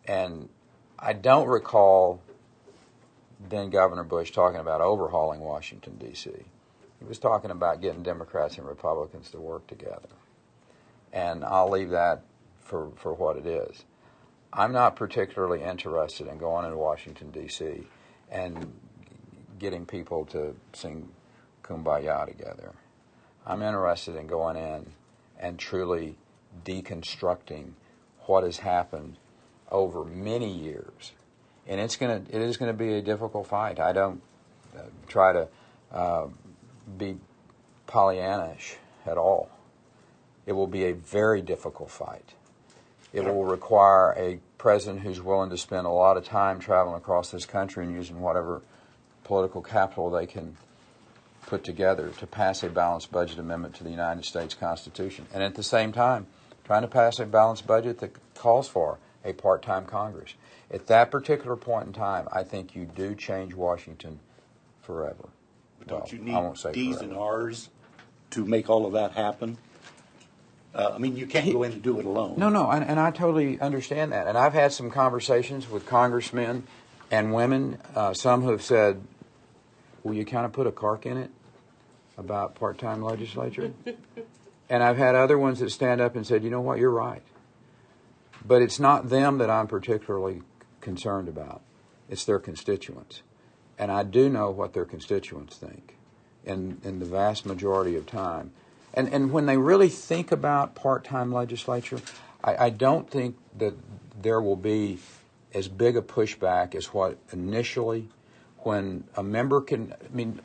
And I don't recall then Governor Bush talking about overhauling Washington, D.C. He was talking about getting Democrats and Republicans to work together. And I'll leave that for what it is. I'm not particularly interested in going into Washington, D.C. and getting people to sing Kumbaya together. I'm interested in going in and truly deconstructing what has happened over many years, and it is going to be a difficult fight. I don't try to be Pollyannish at all. It will be a very difficult fight. It will require a president who's willing to spend a lot of time traveling across this country and using whatever political capital they can put together to pass a balanced budget amendment to the United States Constitution, and at the same time trying to pass a balanced budget that calls for a part-time Congress. At that particular point in time, I think you do change Washington forever. Don't you I won't say need D's forever. and R's to make all of that happen? I mean, you can't go in and do it alone. No, and I totally understand that. And I've had some conversations with congressmen and women, some who have said, will you kind of put a cork in it about part-time legislature? And I've had other ones that stand up and said, you know what, you're right. But it's not them that I'm particularly concerned about. It's their constituents. And I do know what their constituents think in the vast majority of time. And when they really think about part-time legislature, I don't think that there will be as big a pushback as what initially, when a member can, I mean,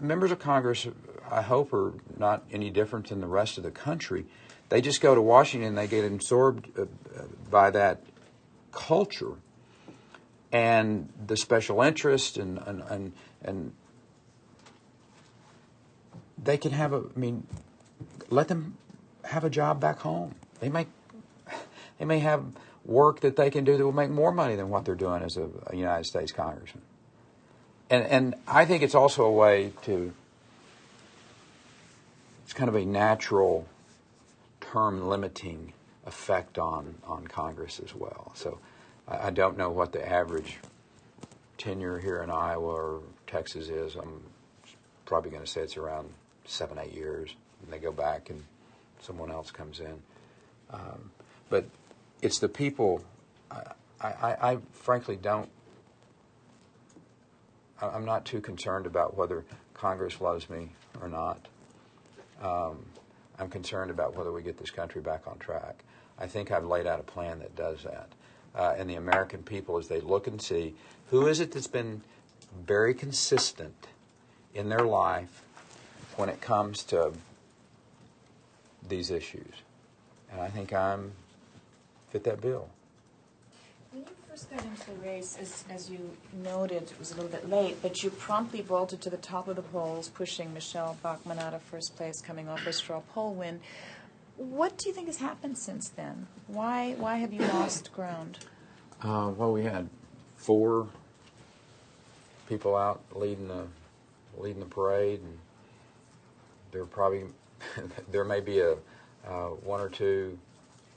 members of Congress, I hope, are not any different than the rest of the country. They just go to Washington and they get absorbed by that culture and the special interest and they can have let them have a job back home. They may have work that they can do that will make more money than what they're doing as a United States congressman. And I think it's also a way to, it's kind of a natural term limiting effect on Congress as well. So I don't know what the average tenure here in Iowa or Texas is. I'm probably going to say it's around 7-8 years, and they go back and someone else comes in. But it's the people. I frankly don't. I'm not too concerned about whether Congress loves me or not. I'm concerned about whether we get this country back on track. I think I've laid out a plan that does that. And the American people, as they look and see, who is it that's been very consistent in their life when it comes to these issues? And I think I'm fit that bill. When you first got into the race, as you noted, it was a little bit late, but you promptly vaulted to the top of the polls, pushing Michelle Bachmann out of first place, coming off her straw poll win. What do you think has happened since then? Why have you lost ground? Well, we had 4 people out leading the parade, and there may be a 1 or 2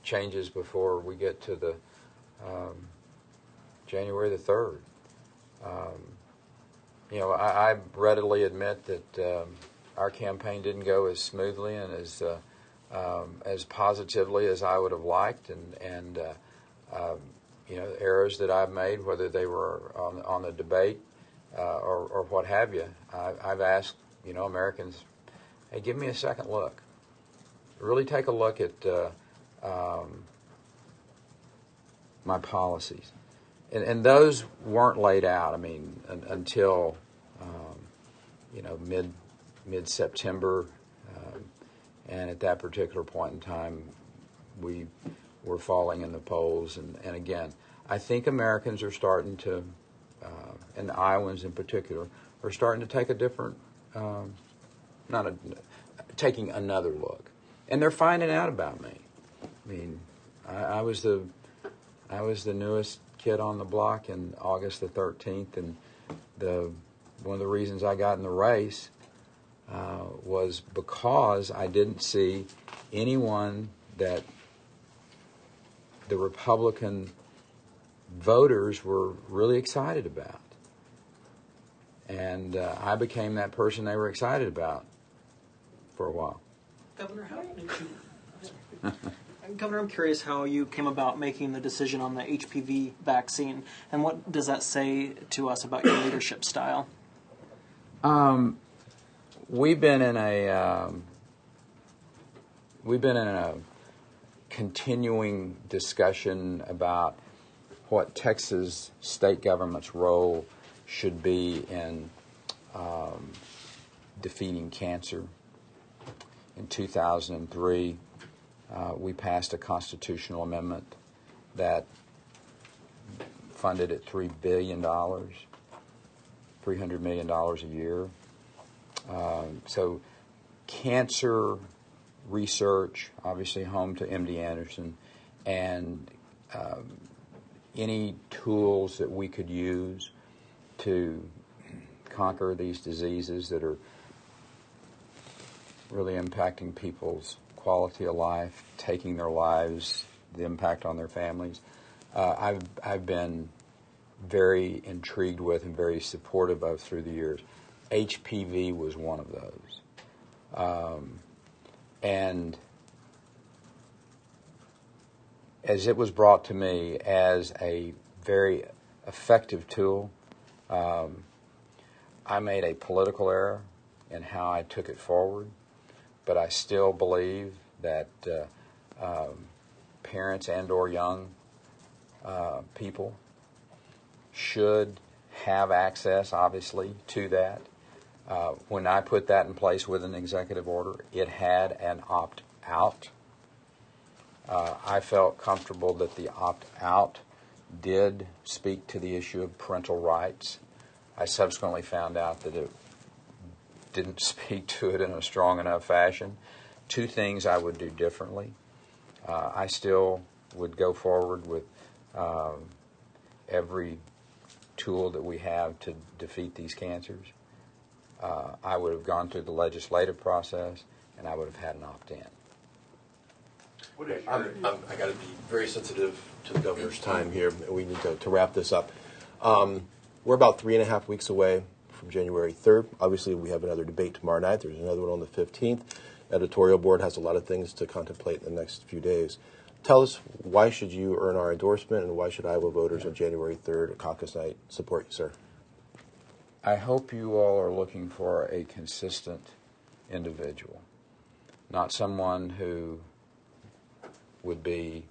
changes before we get to the January the 3rd. I readily admit that our campaign didn't go as smoothly and as positively as I would have liked, and errors that I've made, whether they were on the debate or what have you. I've asked Americans, hey, give me a second look. Really take a look at my policies. And those weren't laid out, until, mid-September. And at that particular point in time, we were falling in the polls. And again, I think Americans are starting to, and the Iowans in particular, are starting to take a different, taking another look. And they're finding out about me. I was the newest kid on the block in August the 13th, and one of the reasons I got in the race was because I didn't see anyone that the Republican voters were really excited about. And I became that person they were excited about for a while. Governor, Governor, I'm curious how you came about making the decision on the HPV vaccine, and what does that say to us about your leadership style? We've been in a continuing discussion about what Texas state government's role should be in defeating cancer. In 2003, we passed a constitutional amendment that funded at $3 billion, $300 million a year. So cancer research, obviously home to MD Anderson, and any tools that we could use to conquer these diseases that are really impacting people's quality of life, taking their lives, the impact on their families. I've been very intrigued with and very supportive of through the years. HPV was one of those. And as it was brought to me as a very effective tool, I made a political error in how I took it forward, but I still believe that parents and or young people should have access, obviously, to that. When I put that in place with an executive order, it had an opt-out. I felt comfortable that the opt-out did speak to the issue of parental rights. I subsequently found out that it didn't speak to it in a strong enough fashion. Two things I would do differently. I still would go forward with every tool that we have to defeat these cancers. I would have gone through the legislative process, and I would have had an opt-in. I got to be very sensitive to the governor's time here. We need to wrap this up. We're about 3.5 weeks away from January 3rd. Obviously, we have another debate tomorrow night. There's another one on the 15th. Editorial board has a lot of things to contemplate in the next few days. Tell us, why should you earn our endorsement, and why should Iowa voters on January 3rd at caucus night support you, sir? I hope you all are looking for a consistent individual, not someone who would be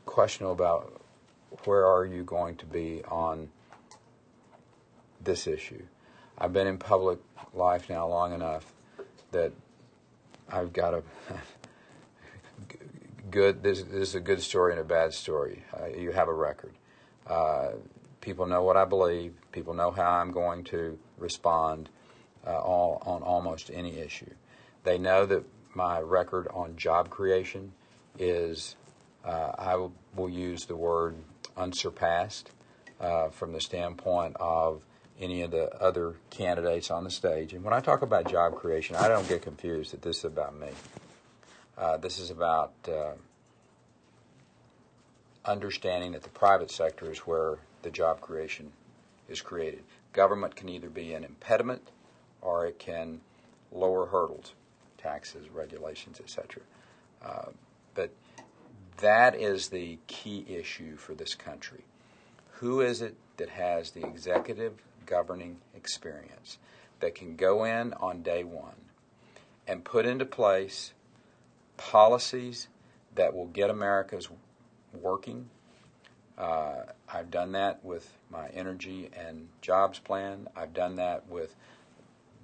questionable about where are you going to be on this issue. I've been in public life now long enough that I've got a good. This is a good story and a bad story. You have a record. People know what I believe. People know how I'm going to respond on almost any issue. They know that my record on job creation is, I will use the word unsurpassed from the standpoint of any of the other candidates on the stage. And when I talk about job creation, I don't get confused that this is about me. This is about understanding that the private sector is where the job creation is created. Government can either be an impediment or it can lower hurdles, taxes, regulations, etc. But that is the key issue for this country. Who is it that has the executive governing experience that can go in on day one and put into place policies that will get America's working? I've done that with my energy and jobs plan. I've done that with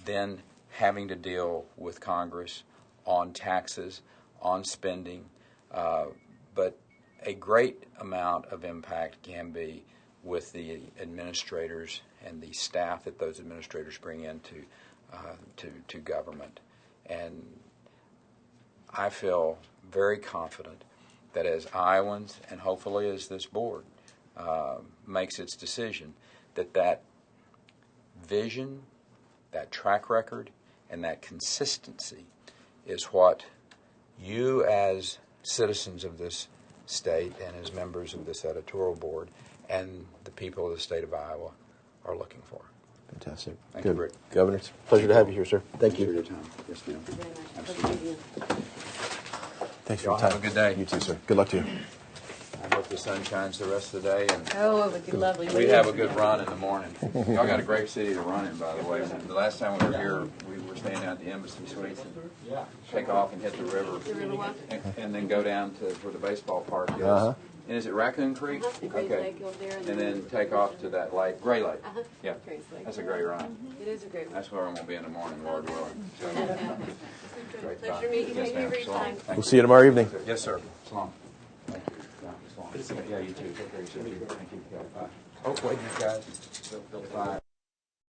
then having to deal with Congress on taxes, on spending, but a great amount of impact can be with the administrators and the staff that those administrators bring into to government. And I feel very confident that as Iowans, and hopefully as this board makes its decision, that vision, that track record, and that consistency is what you as citizens of this state and as members of this editorial board and the people of the state of Iowa are looking for. Fantastic. Thank Good. you, Rick. Governor, it's a pleasure to have you here, sir. Thank you. for your time. Yes, ma'am. Thank you very much. Absolutely. Thanks for Y'all your time. have a good day. You too, sir. Good luck to you. I hope the sun shines the rest of the day. And Oh, it would be lovely. we have a good run in the morning. Y'all got a great city to run in, by the way. The last time we were here, we were staying out at the Embassy Suites and take off and hit the river, and then go down to where the baseball park is. Uh-huh. And is it Raccoon Creek? Okay. And then take off to that lake, Gray Lake. Yeah, that's a great run. It is a great one. That's where I'm going to be in the morning, Lord willing. So, great Pleasure meeting you. Yes, Thank you ma'am. for your So long. time. Thank We'll you. see you tomorrow evening. Yes, sir. So long. Thank you. Yeah, so long. Yeah, you too. Take care of yourself. Thank you. Yeah, bye. Oh, wait a minute, guys. Bill 5.